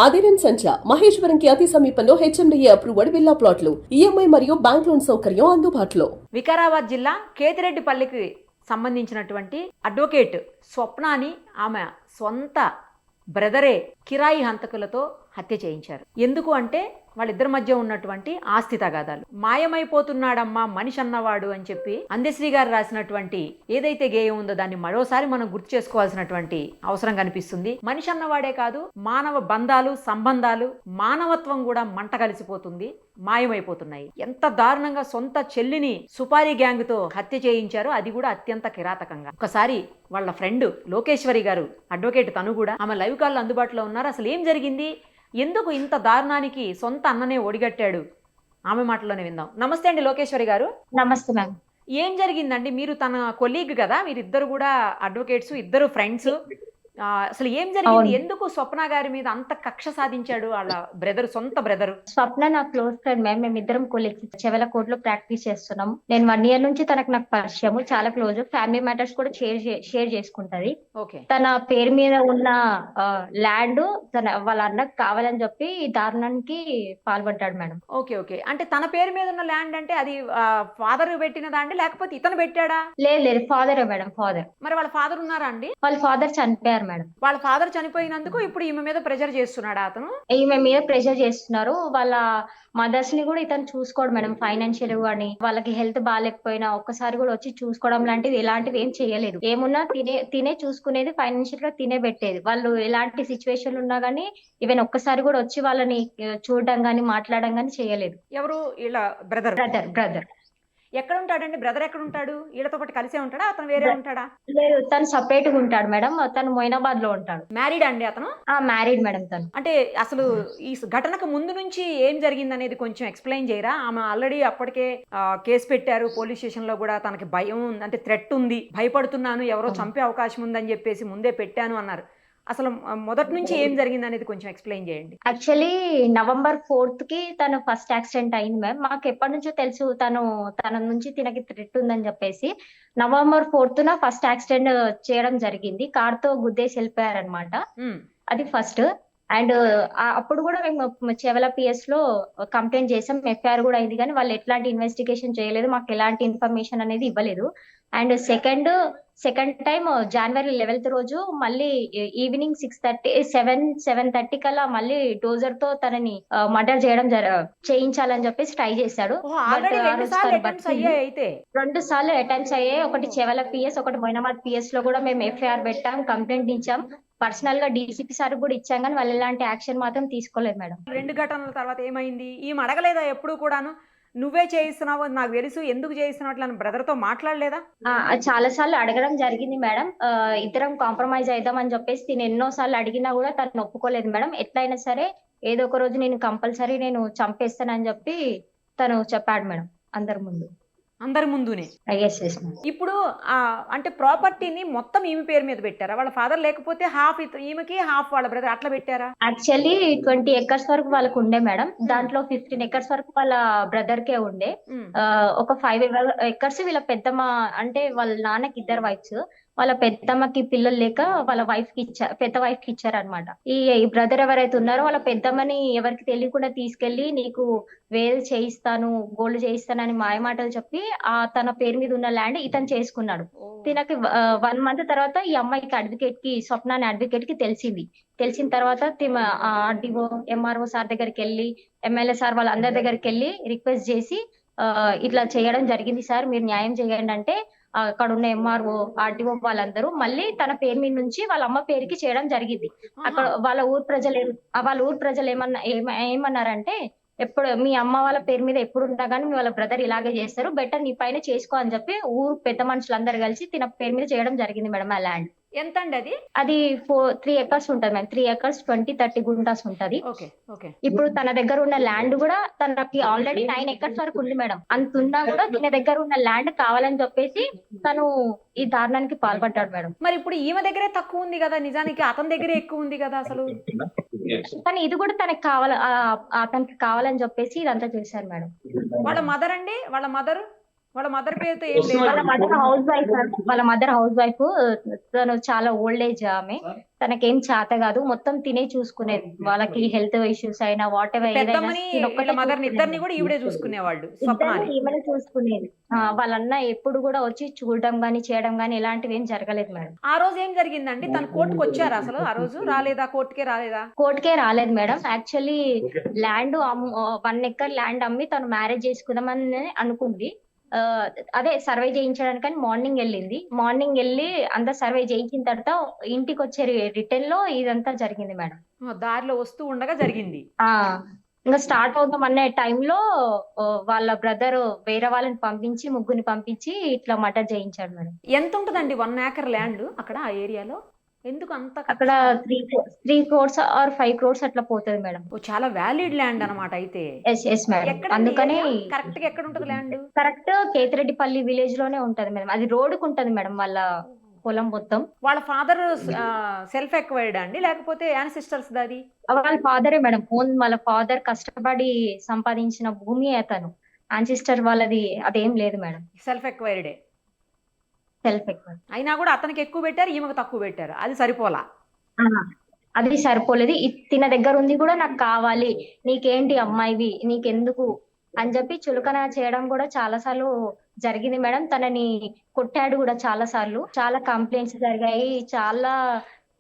అదిరన్ సంచ మహేశ్వరంకి అతి సమీపంలో HMDA approved villa ప్లాట్లు ఈఎంఐ మరియు బ్యాంక్ లోన్ సౌకర్యం అందుబాటులో. వికారాబాద్ జిల్లా కేతిరెడ్డిపల్లికి సంబంధించినటువంటి అడ్వకేట్ స్వప్నాని ఆమె సొంత బ్రదరే కిరాయి హంతకులతో హత్య చేయించారు. ఎందుకు అంటే వాళ్ళిద్దరి మధ్య ఉన్నటువంటి ఆస్తి తగాదాలు. మాయమైపోతున్నాడమ్మా మనిషి అన్నవాడు అని చెప్పి అందశ్రీ గారు రాసినటువంటి ఏదైతే గేయం ఉందో దాన్ని మరోసారి మనం గుర్తు చేసుకోవాల్సినటువంటి అవసరం కనిపిస్తుంది. మనిషి అన్నవాడే కాదు, మానవ బంధాలు, సంబంధాలు, మానవత్వం కూడా మంట కలిసిపోతుంది, మాయమైపోతున్నాయి. ఎంత దారుణంగా సొంత చెల్లిని సుపారీ గ్యాంగ్ తో హత్య చేయించారో, అది కూడా అత్యంత కిరాతకంగా. ఒకసారి వాళ్ళ ఫ్రెండ్ లోకేశ్వరి గారు అడ్వకేట్, తను కూడా ఆమె లైవ్ కాల్ అందుబాటులో ఉన్నారు. అసలు ఏం జరిగింది, ఎందుకు ఇంత దారుణానికి సొంత అన్ననే ఒడిగట్టాడు, ఆమె మాటల్లోనే విందాం. నమస్తే అండి లోకేశ్వరి గారు. నమస్తే మ్యామ్. ఏం జరిగిందండి? మీరు తన కొలీగ్ కదా, మీరిద్దరు కూడా అడ్వకేట్స్, ఇద్దరు ఫ్రెండ్స్. అసలు ఏం జరిగింది? ఎందుకు స్వప్న గారి మీద అంత కక్ష సాధించాడు వాళ్ళ బ్రదర్, సొంత బ్రదర్? స్వప్న నా క్లోజ్ ఫ్రెండ్ మ్యామ్. మేమిద్దరం కొలీగ్స్, చెవెల కోర్ట్ లో ప్రాక్టీస్ చేస్తున్నాం. నేను 1 year నుంచి నాకు పరిచయం, చాలా క్లోజ్. ఫ్యామిలీ మ్యాటర్స్ కూడా షేర్ చేసుకుంటది. ఓకే. తన పేరు మీద ఉన్న ల్యాండ్ వాళ్ళ అన్నకు కావాలని చెప్పి ఈ దారుణానికి పాల్పడ్డాడు మేడం. Okay okay. అంటే తన పేరు మీద ఉన్న ల్యాండ్ అంటే అది ఫాదర్ పెట్టినదా అండి, లేకపోతే ఇతను పెట్టాడా? లేదు, ఫాదరే మేడం, ఫాదర్. మరి వాళ్ళ ఫాదర్ ఉన్నారా అండి? వాళ్ళ ఫాదర్ చనిపోయారు మేడం. వాళ్ళ ఫాదర్ చనిపోయినందుకు ఇప్పుడు ఈమె మీద ప్రెషర్ చేస్తున్నాడా అతను? ఈమె మీద ప్రెషర్ చేస్తున్నారు. వాళ్ళ మదర్స్ ని కూడా ఇతను చూసుకోవడం మేడం, ఫైనాన్షియల్ గానీ వాళ్ళకి హెల్త్ బాగాలేకపోయినా ఒక్కసారి కూడా వచ్చి చూసుకోవడం లాంటివి ఎలాంటివి ఏం చేయలేదు. ఏమున్నా తినే చూసుకునేది, ఫైనాన్షియల్ గా తినే పెట్టేది. వాళ్ళు ఎలాంటి సిచ్యువేషన్ ఉన్నా గానీ ఈవెన్ ఒక్కసారి కూడా వచ్చి వాళ్ళని చూడడం గానీ మాట్లాడడం గానీ చేయలేదు. ఎవరు? ఇలా బ్రదర్. బ్రదర్ ఎక్కడ ఉంటాడండి బ్రదర్? ఎక్కడ ఉంటాడు? వీళ్ళతో పాటు కలిసే ఉంటాడా, అతను వేరే ఉంటాడా? లేదు, తను సపరేట్ గా ఉంటాడు మేడం. తను మొయినాబాద్ లో ఉంటాడు. మ్యారీడ్ అండి అతను? Married madam. తను అంటే అసలు ఈ ఘటనకు ముందు నుంచి ఏం జరిగింది అనేది కొంచెం ఎక్స్ప్లెయిన్ చేయరా? ఆమె ఆల్రెడీ అప్పటికే కేసు పెట్టారు పోలీస్ స్టేషన్ లో కూడా. తనకి భయం అంటే థ్రెట్ ఉంది, భయపడుతున్నాను, ఎవరో చంపే అవకాశం ఉందని చెప్పేసి ముందే పెట్టాను అన్నారు. అసలు మొదటి నుంచి ఏం జరిగింది అనేది కొంచెం ఎక్స్ప్లెయిన్ చేయండి. యాక్చువల్లీ November 4th కి తను ఫస్ట్ యాక్సిడెంట్ అయింది మ్యామ్. మాకు ఎప్పటి నుంచో తెలుసు తన నుంచి తినకి థ్రెట్ ఉందని చెప్పేసి. November 4th ఫస్ట్ యాక్సిడెంట్ చేయడం జరిగింది. కార్ తో గుద్దేసి వెళ్ళిపోయారనమాట. అది ఫస్ట్. అండ్ అప్పుడు కూడా మేము చెవల PS లో కంప్లైంట్ చేసాం, FIR కూడా అయింది, కానీ వాళ్ళు ఎట్లాంటి ఇన్వెస్టిగేషన్ చేయలేదు, మాకు ఎలాంటి ఇన్ఫర్మేషన్ అనేది ఇవ్వలేదు. And second time January 11th రోజు మళ్ళీ ఈవినింగ్ 7:30 కల్లా మళ్ళీ డోజర్ తో తనని మర్డర్ చేయించాలని చెప్పేసి ట్రై చేశాడు. 2 సార్లు అటెంప్ట్స్ అయ్యాయి. ఒకటి చెవల PS, ఒకటి మొయినాబాద్ PS లో కూడా మేము FIR పెట్టాం, కంప్లైంట్ ఇచ్చాం. పర్సనల్ గా DCP సార్ కూడా ఇచ్చాం, కానీ వాళ్ళు ఎలాంటి యాక్షన్ మాత్రం తీసుకోలేదు మేడం. 2 ఘటనల తర్వాత ఏమైంది? ఈమె అడగలేదా ఎప్పుడు కూడాను, నువ్వే చేయిస్తున్నావు నాకు తెలుసు, ఎందుకు చేయిస్తున్నావు అట్లా బ్రదర్ తో మాట్లాడలేదా? చాలా సార్లు అడగడం జరిగింది మేడం. ఇద్దరం కాంప్రమైజ్ అయిద్దామని చెప్పేసి నేను ఎన్నో సార్లు అడిగినా కూడా తను ఒప్పుకోలేదు మేడం. ఎట్లయినా సరే ఏదో ఒక రోజు నేను కంపల్సరీ నేను చంపేస్తానని చెప్పి తను చెప్పాడు మేడం, అందరి ముందునే. ఇప్పుడు అంటే ప్రాపర్టీని మొత్తం ఈమె పేరు మీద పెట్టారా? వాళ్ళ ఫాదర్ లేకపోతే హాఫ్ ఈమెకి, హాఫ్ వాళ్ళ బ్రదర్ అట్లా పెట్టారా? యాక్చువల్లీ 20 acres వరకు వాళ్ళకు ఉండే మేడం. దాంట్లో 15 acres వరకు వాళ్ళ బ్రదర్ కే ఉండే. ఒక 5 acres వీళ్ళ పెద్దమ్మ, అంటే వాళ్ళ నాన్నకి 2 wives. వాళ్ళ పెద్దమ్మకి పిల్లలు లేక వాళ్ళ పెద్ద వైఫ్ కి ఇచ్చారనమాట. ఈ బ్రదర్ ఎవరైతే ఉన్నారో వాళ్ళ పెద్దమ్మని ఎవరికి తెలియకుండా తీసుకెళ్లి నీకు వేలు చేయిస్తాను, గోల్డ్ చేయిస్తానని మాయమాటలు చెప్పి తన పేరు మీద ఉన్న ల్యాండ్ ఇతను చేసుకున్నాడు. తినకి 1 month తర్వాత ఈ అమ్మాయికి స్వప్న అనే అడ్వకేట్ కి తెలిసిన తర్వాత RDO MRO సార్ దగ్గరికి వెళ్ళి, MLA సార్ వాళ్ళ అందరి దగ్గరికి వెళ్ళి రిక్వెస్ట్ చేసి ఇట్లా చేయడం జరిగింది సార్, మీరు న్యాయం చేయండి అంటే అక్కడ ఉన్న MRO RDO వాళ్ళందరూ మళ్ళీ తన పేరు మీద నుంచి వాళ్ళ అమ్మ పేరుకి చేయడం జరిగింది. అక్కడ వాళ్ళ ఊరు ప్రజలు ఏమన్నారంటే, ఎప్పుడు మీ అమ్మ వాళ్ళ పేరు మీద ఎప్పుడు ఉన్నా కానీ మీ వాళ్ళ బ్రదర్ ఇలాగే చేస్తారు, బెటర్ నీ పైన చేసుకో అని చెప్పి ఊరు పెద్ద మనుషులందరూ కలిసి తిన పేరు మీద చేయడం జరిగింది మేడం. ఆ ల్యాండ్ ఎంత అండి? అది 3 acres ఉంటది మేడం. 3 acres 20-30 గుంటాస్ ఉంటది. ఇప్పుడు తన దగ్గర ఉన్న ల్యాండ్ కూడా తనకి ఆల్రెడీ 9 acres వరకు ఉంది మేడం. అంతున్నా కూడా తన దగ్గర ఉన్న ల్యాండ్ కావాలని చెప్పేసి తను ఈ దారుణానికి పాల్పడ్డాడు మేడం. మరి ఇప్పుడు ఈమె దగ్గరే తక్కువ ఉంది కదా, నిజానికి అతని దగ్గరే ఎక్కువ ఉంది కదా అసలు. కానీ ఇది కూడా అతనికి కావాలని చెప్పేసి ఇదంతా చేశారు మేడం. వాళ్ళ మదర్ అండి, వాళ్ళ మదర్ వాళ్ళ మదర్ పేరుతో ఏం లేదు. వాళ్ళ మదర్ హౌస్ వైఫ్. తను చాలా ఓల్డ్ ఏజ్ ఆమె. తనకేం చేత కాదు, మొత్తం తినే చూసుకునేది. వాళ్ళకి హెల్త్ ఇష్యూస్ అయినా వాట్ ఎవర్ ఏదైనా పెద్దమ్మని వీళ్ళ మదర్ని ఇద్దరిని కూడా ఈవిడే చూసుకునేవాళ్ళు, స్వప్నాని. ఈమెనే చూసుకునేది. వాళ్ళన్న ఎప్పుడు కూడా వచ్చి చూడడం గానీ చేయడం గానీ ఇలాంటివి ఏం జరగలేదు మేడం. ఆ రోజు ఏం జరిగిందండి? తను కోర్టుకు వచ్చారా అసలు? ఆ రోజు రాలేదా? కోర్టుకే రాలేదా? కోర్టుకే రాలేదు madam. Actually land 1 acre land అమ్మి తను మ్యారేజ్ చేసుకుందామని అనుకుంది. ఆ, అదే సర్వే చేయించడానికని మార్నింగ్ వెళ్ళింది. మార్నింగ్ వెళ్ళి అంతా సర్వే చేయించిన తర్వాత ఇంటికి వచ్చే రిటర్న్ లో ఇదంతా జరిగింది మేడం. దారిలో వస్తూ ఉండగా జరిగింది. ఆ ఇంకా స్టార్ట్ అవుతాం అనే టైంలో వాళ్ళ బ్రదర్ వేరే వాళ్ళని పంపించి, ముగ్గురిని పంపించి ఇట్లా మర్డర్ చేయించాడు మేడం. ఎంత ఉంటదండి 1 acre ల్యాండ్ అక్కడ ఆ ఏరియాలో? ఎందుకు అంత అక్కడ 3 crores ఆర్ 5 crores అట్లా పోతుంది మేడం. చాలా వ్యాలిడ్ ల్యాండ్ అన్నమాట అయితే. Yes madam. ఎక్కడ అందుకని కరెక్ట్ గా ఎక్కడ ఉంటది ల్యాండ్? కరెక్ట్ కేతిరెడ్డిపల్లి విలేజ్ లోనే ఉంటది మేడం. అది రోడ్డుకు ఉంటది మేడం వాళ్ళ పొలం మొత్తం. వాళ్ళ ఫాదర్ సెల్ఫ్ ఎక్వైర్డ్ అండి, లేకపోతే యాన్సిస్టర్స్ దాది? వాళ్ళ ఫాదరే మేడం. వాళ్ళ ఫాదర్ కష్టపడి సంపాదించిన భూమి అతను. ఆన్సిస్టర్ వాళ్ళది అదేం లేదు మేడం. సెల్ఫ్ ఎక్వైర్డే. సెల్ఫ్ ఎక్వైర్డ్ అయినా కూడా అతనికి ఎక్కువ పెట్టారు, ఈమెకు తక్కువ పెట్టారు. అది సరిపోలా. అది సరిపోలేదు. తిన దగ్గర ఉంది కూడా నాకు కావాలి, నీకేంటి అమ్మాయివి, నీకెందుకు అని చెప్పి చులకన చేయడం కూడా చాలా సార్లు జరిగింది మేడం. తనని కొట్టాడు కూడా చాలా సార్లు. చాలా కంప్లైంట్స్ జరిగాయి. చాలా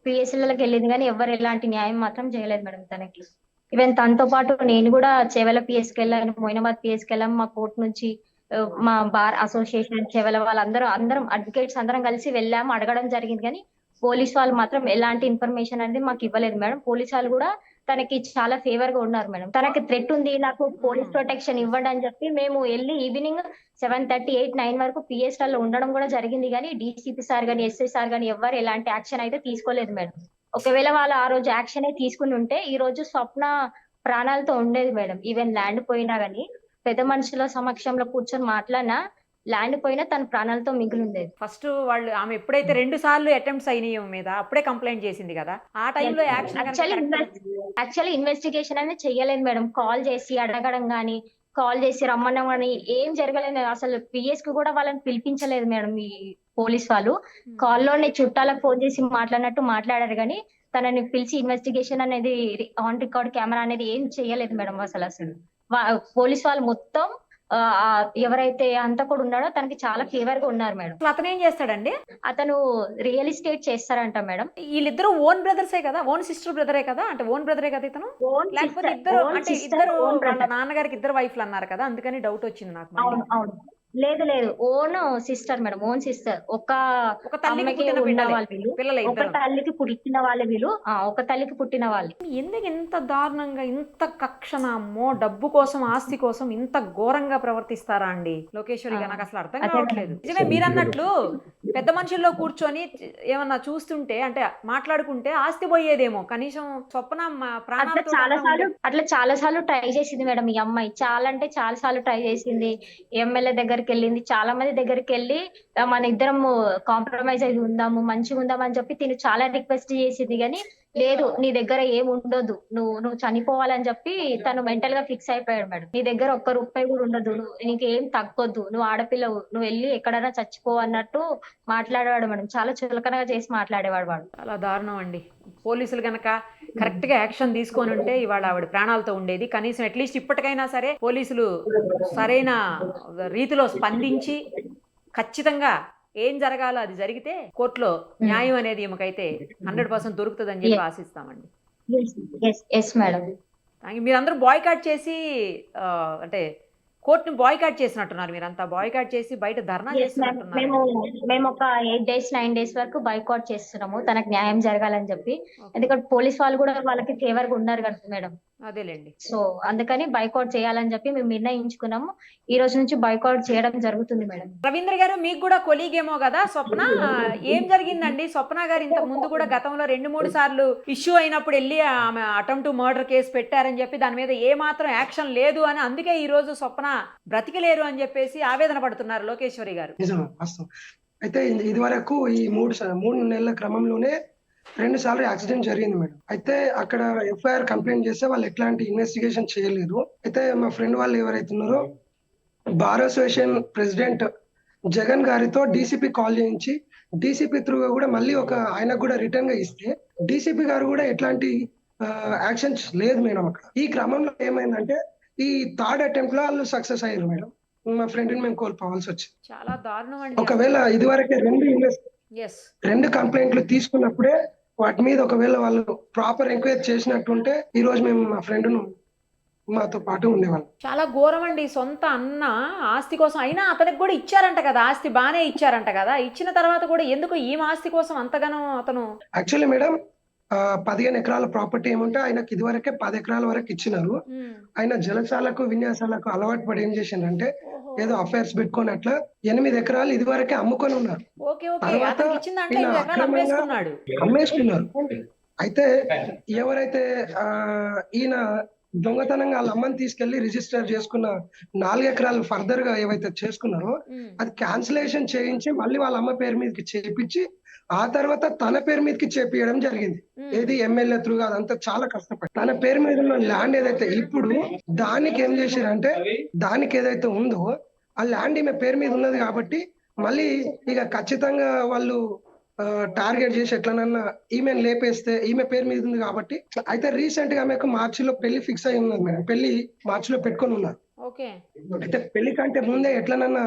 పిఎస్ఎల్కి వెళ్ళింది కానీ ఎవరు ఎలాంటి న్యాయం మాత్రం చేయలేదు మేడం తనకి. ఈవెన్ తనతో పాటు నేను కూడా చేవెల పిఎస్కి వెళ్ళాను, మొయినాబాద్ పిఎస్కి వెళ్ళాము. మా కోర్టు నుంచి మా బార్ అసోసియేషన్ చేవెల అందరం అడ్వకేట్స్ అందరం కలిసి వెళ్ళాము, అడగడం జరిగింది. కానీ పోలీస్ వాళ్ళు మాత్రం ఎలాంటి ఇన్ఫర్మేషన్ అనేది మాకు ఇవ్వలేదు మేడం. పోలీస్ వాళ్ళు కూడా తనకి చాలా ఫేవర్ గా ఉన్నారు మేడం. తనకి థ్రెట్ ఉంది, నాకు పోలీస్ ప్రొటెక్షన్ ఇవ్వండి అని చెప్పి మేము వెళ్ళి ఈవినింగ్ 7:30, 8, 9 వరకు పిఎస్ లో ఉండడం కూడా జరిగింది. కానీ డీసీపీ సార్ గానీ ఎస్ఐ సార్ గానీ ఎవరు ఎలాంటి యాక్షన్ అయితే తీసుకోలేదు మేడం. ఒకవేళ వాళ్ళు ఆ రోజు యాక్షన్ తీసుకుని ఉంటే ఈ రోజు స్వప్న ప్రాణాలతో ఉండేది మేడం. ఈవెన్ ల్యాండ్ పోయినా గానీ పెద్ద మనుషుల సమక్షంలో కూర్చొని మాట్లాడినా ల్యాండ్ పోయినా తన ప్రాణాలతో మిగిలి ఉండేది. ఫస్ట్ వాళ్ళు ఆమె ఎప్పుడైతే 2 సార్లు అటెంప్ట్స్ అయినాయి మీద అప్పుడే కంప్లైంట్ చేసింది కదా, ఆ టైంలో యాక్చువల్లీ ఇన్వెస్టిగేషన్ అనేది చెయ్యలేదు మేడం. కాల్ చేసి అడగడం గానీ, కాల్ చేసి రమ్మడం గానీ ఏం జరగలేదు. అసలు పిఎస్ కి కూడా వాళ్ళని పిలిపించలేదు మేడం ఈ పోలీస్ వాళ్ళు. కాల్లోనే చుట్టాలకు ఫోన్ చేసి మాట్లాడినట్టు మాట్లాడారు కానీ తనని పిలిచి ఇన్వెస్టిగేషన్ అనేది ఆన్ రికార్డ్ కెమెరా అనేది ఏం చెయ్యలేదు మేడం. అసలు పోలీస్ వాళ్ళు మొత్తం ఎవరైతే హంతకుడు ఉన్నాడో తనకి చాలా ఫేవర్ గా ఉన్నారు మేడం. అతను ఏం చేస్తాడండి? అతను రియల్ ఎస్టేట్ చేస్తారంట మేడం. వీళ్ళిద్దరు ఓన్ బ్రదర్సే కదా, ఓన్ సిస్టర్ బ్రదరే కదా, అంటే ఓన్ బ్రదరే కదా ఇతను? లేకపోతే ఇద్దరు వాళ్ళ నాన్నగారికి 2 వైఫ్లు అన్నారు కదా, అందుకని డౌట్ వచ్చింది నాకు. అవును లేదు own sister madam. Own sister. ఒక తల్లికి పుట్టిన వాళ్ళ వీళ్ళు. ఒక తల్లికి పుట్టిన వాళ్ళు. ఎందుకు ఇంత దారుణంగా, ఇంత కక్షణమో డబ్బు కోసం, ఆస్తి కోసం ఇంత ఘోరంగా ప్రవర్తిస్తారా అండి లోకేశ్వరి గారు? నాకు అసలు అర్థం కావట్లేదు. నిజమే మీరన్నట్లు పెద్ద మనుషుల్లో కూర్చొని ఏమన్నా చూస్తుంటే, అంటే మాట్లాడుకుంటే ఆస్తి పోయేదేమో. కనీసం స్వప్న అట్లా చాలా సార్లు ట్రై చేసింది మేడం ఈ అమ్మాయి. చాలా అంటే చాలా సార్లు ట్రై చేసింది. ఎమ్మెల్యే దగ్గరికి వెళ్ళింది, చాలా మంది దగ్గరికి వెళ్ళి మన ఇద్దరం కాంప్రమైజ్ అయి ఉందాము, మంచిగా ఉందామని చెప్పి తిను చాలా రిక్వెస్ట్ చేసింది. కానీ లేదు, నీ దగ్గర ఏం ఉండదు, నువ్వు చనిపోవాలని చెప్పి తను మెంటల్ గా ఫిక్స్ అయిపోయాడు మేడం. నీ దగ్గర ₹1 కూడా ఉండదు, నీకేం తగ్గొద్దు, నువ్వు ఆడపిల్లవు, నువ్వు వెళ్ళి ఎక్కడైనా చచ్చిపో అన్నట్టు మాట్లాడేవాడు మేడం. చాలా చులకనగా చేసి మాట్లాడేవాడు వాడు. చాలా దారుణం అండి. పోలీసులు గనక కరెక్ట్ గా యాక్షన్ తీసుకొని ఉంటే ఇవాళ ఆవిడ ప్రాణాలతో ఉండేది. కనీసం అట్లీస్ట్ ఇప్పటికైనా సరే పోలీసులు సరైన రీతిలో స్పందించి ఖచ్చితంగా ఏం జరగాలో అది జరిగితే కోర్టులో న్యాయం అనేది ఈమెకైతే 100% దొరుకుతుందని చెప్పి ఆశిస్తామండి. మీరందరూ బాయ్కాట్ చేసి అంటే కోర్టుని బాయ్కాట్ చేసినట్టున్నారు. మీరంతా బాయ్కాట్ చేసి బయట ధర్నా చేస్తున్నట్టున్నారు. మేము ఒక 8 days 9 days వరకు బాయ్కాట్ చేస్తున్నాము తనకు న్యాయం జరగాలని చెప్పి. ఎందుకంటే పోలీస్ వాళ్ళు కూడా వాళ్ళకి ఫేవర్ గా ఉన్నారు కదా మేడం. అదేలేండి. సో అందుకని బాయ్కాట్ చేయాలని చెప్పి మేము నిర్ణయించుకున్నాము. ఈ రోజు నుంచి బాయ్కాట్ చేయడం జరుగుతుంది మేడం. రవీంద్ర గారు, మీకు కూడా కొలీగ్ ఏమో కదా స్వప్న, ఏం జరిగిందండి? స్వప్న గారు ఇంతకు ముందు కూడా గతంలో 2-3 సార్లు ఇష్యూ అయినప్పుడు వెళ్ళి ఆమె అటెంప్ట్ మర్డర్ కేసు పెట్టారని చెప్పి దాని మీద ఏ మాత్రం యాక్షన్ లేదు అని, అందుకే ఈ రోజు స్వప్న బ్రతికలేరు అని చెప్పేసి ఆవేదన పడుతున్నారు లోకేశ్వరి గారు. అయితే ఇది వరకు ఈ 3 నెలల క్రమంలోనే 2 సార్లు యాక్సిడెంట్ జరిగింది మేడం. అయితే అక్కడ ఎఫ్ఐఆర్ కంప్లైంట్ చేస్తే వాళ్ళు ఎట్లాంటి ఇన్వెస్టిగేషన్ చేయలేదు. అయితే మా ఫ్రెండ్ వాళ్ళు ఎవరైతే ఉన్నారో బార్ అసోసియేషన్ ప్రెసిడెంట్ జగన్ గారితో డీసీపీ కాల్ చేయించి డీసీపీ త్రూగా కూడా మళ్ళీ ఆయనకు కూడా రిటర్న్ గా ఇస్తే డీసీపీ గారు కూడా ఎట్లాంటి యాక్షన్స్ లేదు మేడం అక్కడ. ఈ క్రమంలో ఏమైందంటే ఈ థర్డ్ అటెంప్ట్ లో వాళ్ళు సక్సెస్ అయ్యారు మేడం. మా ఫ్రెండ్ ని మేము కోల్పోవాల్సి వచ్చింది. చాలా దారుణం అండి. ఒకవేళ ఇదివరకే ఎస్ రెండు కంప్లైంట్లు తీసుకున్నప్పుడే వాటి మీద ఒకవేళ వాళ్ళు ప్రాపర్ ఎంక్వైరీ చేసినట్టుంటే ఈ రోజు మేము మా ఫ్రెండ్ ను మాతో పాటు ఉండేవాళ్ళం. చాలా ఘోరం అండి. సొంత అన్న ఆస్తి కోసం అయినా అతనికి కూడా ఇచ్చారంట కదా, ఆస్తి బాగానే ఇచ్చారంట కదా. ఇచ్చిన తర్వాత కూడా ఎందుకు ఈమె ఆస్తి కోసం అంతగానో అతను? యాక్చువల్లీ మేడం 15 ఎకరాల ప్రాపర్టీ ఏముంటే ఆయనకి ఇదివరకే 10 ఎకరాల వరకు ఇచ్చినారు. ఆయన జలసాలకు విన్యాసాలకు అలవాటు పడి ఏం చేసిందంటే ఏదో అఫైర్స్ పెట్టుకొని అట్లా 8 ఎకరాలు ఇదివరకే అమ్ముకొని ఉన్నారు. తర్వాత అమ్మేసుకున్నారు. అయితే ఎవరైతే ఈయన దొంగతనంగా వాళ్ళ అమ్మని తీసుకెళ్లి రిజిస్టర్ చేసుకున్న 4 ఎకరాలు ఫర్దర్ గా ఏవైతే చేసుకున్నారో అది క్యాన్సిలేషన్ చేయించి మళ్ళీ వాళ్ళ అమ్మ పేరు మీదకి చేపించి ఆ తర్వాత తన పేరు మీదకి చేపియడం జరిగింది. ఏది ఎమ్మెల్యే త్రూగా అదంతా చాలా కష్టపడి తన పేరు మీద ఉన్న ల్యాండ్ ఏదైతే ఇప్పుడు దానికి ఏం చేశారంటే దానికి ఏదైతే ఉందో ఆ ల్యాండ్ ఈమె పేరు మీద ఉన్నది కాబట్టి మళ్ళీ ఇక ఖచ్చితంగా వాళ్ళు టార్గెట్ చేసి ఎట్లనన్నా ఈమెను లేపేస్తే ఈమె పేరు మీద ఉంది కాబట్టి. అయితే రీసెంట్ గా ఆమెకు మార్చిలో పెళ్లి ఫిక్స్ అయి ఉన్నది మేడం. పెళ్లి మార్చిలో పెట్టుకొని ఉన్నారు. అయితే పెళ్లి కంటే ముందే ఎట్లనన్నా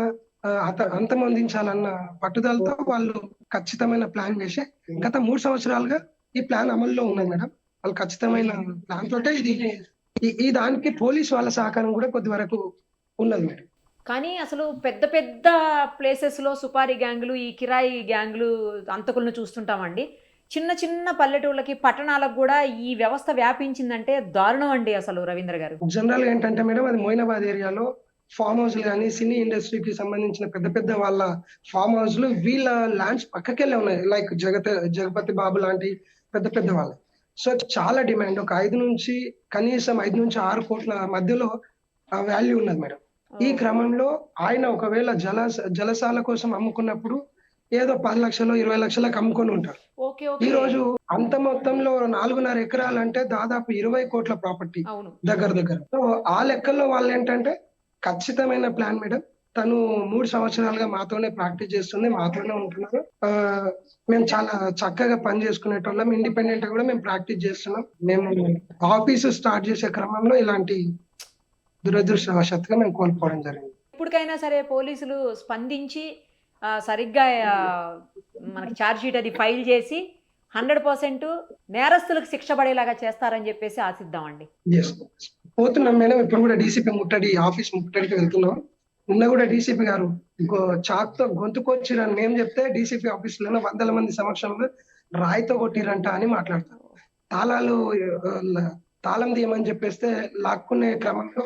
అంతమొందించాలన్న పట్టుదలతో వాళ్ళు ఖచ్చితమైన ప్లాన్ వేసి గత 3 సంవత్సరాలుగా ఈ ప్లాన్ అమల్లో ఉన్నది మేడం. వాళ్ళు ఖచ్చితమైన ప్లాన్ తోటే ఈ దానికి పోలీస్ వాళ్ళ సహకారం కూడా కొద్ది వరకు ఉన్నది మేడం. కానీ అసలు పెద్ద పెద్ద ప్లేసెస్లో సుపారీ గ్యాంగులు, ఈ కిరాయి గ్యాంగులు అంతకులను చూస్తుంటామండి. చిన్న చిన్న పల్లెటూళ్ళకి పట్టణాలకు కూడా ఈ వ్యవస్థ వ్యాపించిందంటే దారుణం అండి అసలు. రవీంద్ర గారు, జనరల్ గా ఏంటంటే మేడం అది మొయినాబాద్ ఏరియాలో ఫామ్ హౌస్లు కానీ సినీ ఇండస్ట్రీకి సంబంధించిన పెద్ద పెద్ద వాళ్ళ ఫామ్ హౌస్లు వీళ్ళ ల్యాండ్స్ పక్కకెళ్ళే ఉన్నాయి. లైక్ జగపతి బాబు లాంటి పెద్ద పెద్ద వాళ్ళు. సో చాలా డిమాండ్. ఒక కనీసం 5 నుంచి 6 కోట్ల మధ్యలో వాల్యూ ఉన్నది మేడం. ఈ క్రమంలో ఆయన ఒకవేళ జలసాల కోసం అమ్ముకున్నప్పుడు ఏదో 10 లక్షలు 20 లక్షలకు అమ్ముకొని ఉంటారు. ఈ రోజు అంత మొత్తంలో 4.5 ఎకరాలు అంటే దాదాపు 20 కోట్ల ప్రాపర్టీ దగ్గర. సో ఆ లెక్కల్లో వాళ్ళు ఏంటంటే ఖచ్చితమైన ప్లాన్ మేడం. తను 3 సంవత్సరాలుగా మాతోనే ప్రాక్టీస్ చేస్తుంది, మాతోనే ఉంటున్నారు. మేము చాలా చక్కగా పని చేసుకునేటోళ్ళం. ఇండిపెండెంట్ గా కూడా మేము ప్రాక్టీస్ చేస్తున్నాం. మేము ఆఫీసు స్టార్ట్ చేసే క్రమంలో ఇలాంటి దురదృష్టవశాత్తుగా మేము కోల్పోవడం జరిగింది. ఇప్పటికైనా సరే పోలీసులు స్పందించి సరిగ్గా మనకి ఛార్జ్ షీట్ అది ఫైల్ చేసి 100% నేరస్తులకు శిక్ష పడేలాగా చేస్తారని చెప్పేసి ఆశిద్దామండి. పోతున్నాం మేడం. ఇప్పుడు కూడా డీసీపీ ఆఫీస్ ముట్టడికి వెళ్తున్నాం. నిన్న కూడా డీసీపీ గారు చాక్ తో గొంతుకొచ్చిరని మేము చెప్తే డీసీపీ ఆఫీస్ లో 100 మంది సమక్షంలో రాయితో కొట్టిరంట అని మాట్లాడతారు. తాళం తీయమని చెప్పేస్తే లాక్కునే క్రమంలో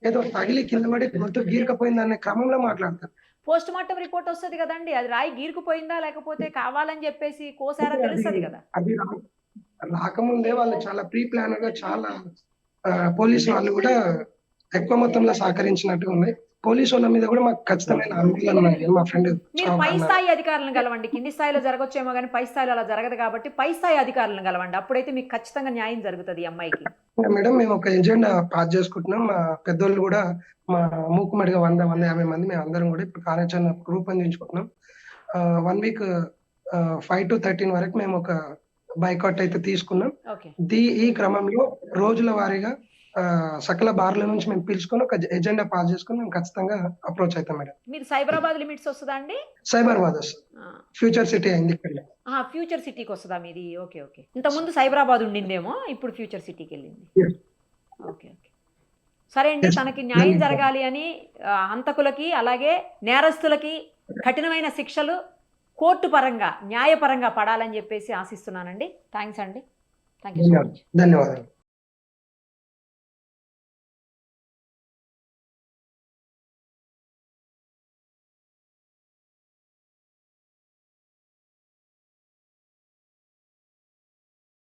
ఏదో తగిలి కింద పడి గొంతు గీరకపోయింది అనే క్రమంలో మాట్లాడతారు. పోస్ట్ మార్టం రిపోర్ట్ వస్తుంది కదండి, అది రాయి గీరుకుపోయిందా లేకపోతే కావాలని చెప్పేసి కోసారా తెలుస్తుంది కదా. అది రాకముందే వాళ్ళు చాలా ప్రీ ప్లాన్ గా చాలా పోలీసు వాళ్ళు కూడా ఎక్కువ మొత్తంలో సహకరించినట్టుగా ఉన్నాయి. పోలీసు వాళ్ళ మీద కూడా మాకు ఖచ్చితమైన ఆందోళన ఉన్నాయి. మా ఫ్రెండ్ మీరు పై స్థాయి అధికారులను కలవండి. కింది స్థాయిలో జరగొచ్చేమో కానీ పై స్థాయిలో అలా జరగదు కాబట్టి పై స్థాయి అధికారులను కలవండి. అప్పుడైతే మీకు ఖచ్చితంగా న్యాయం జరుగుతుంది. అమ్మాయికి మేడం మేము ఒక ఎజెండా పాస్ చేసుకుంటున్నాం. మా పెద్దోళ్ళు కూడా మా మూకుమ్మడిగా 100-150 మంది మేము అందరం కూడా ఇప్పుడు కార్యాచరణ రూపొందించుకుంటున్నాం. 1 వీక్ 5 to 13 వరకు మేము ఒక బైకాట్ అయితే తీసుకున్నాం. ఈ క్రమంలో రోజుల వారీగా సకల బార్ల నుంచి మేము పిలుచుకొని ఒక ఎజెండా పాస్ చేసుకుని మేము ఖచ్చితంగా అప్రోచ్ అవుతాం మేడం. మీరు సైబరాబాద్ లిమిట్స్ వస్తుందా అండి? సైబరాబాద్ వస్తుంది. ఫ్యూచర్ సిటీ అయింది ఇక్కడ. ఫ్యూచర్ సిటీకి వస్తుందా మీది? ఓకే. ఇంత ముందు సైబరాబాద్ ఉండిందేమో, ఇప్పుడు ఫ్యూచర్ సిటీకి వెళ్ళింది. ఓకే. సరే అండి, తనకి న్యాయం జరగాలి అని హంతకులకి అలాగే నేరస్తులకి కఠినమైన శిక్షలు కోర్టు పరంగా న్యాయపరంగా పడాలని చెప్పేసి ఆశిస్తున్నానండి. థ్యాంక్స్ అండి. Thank you so much. ధన్యవాదాలు.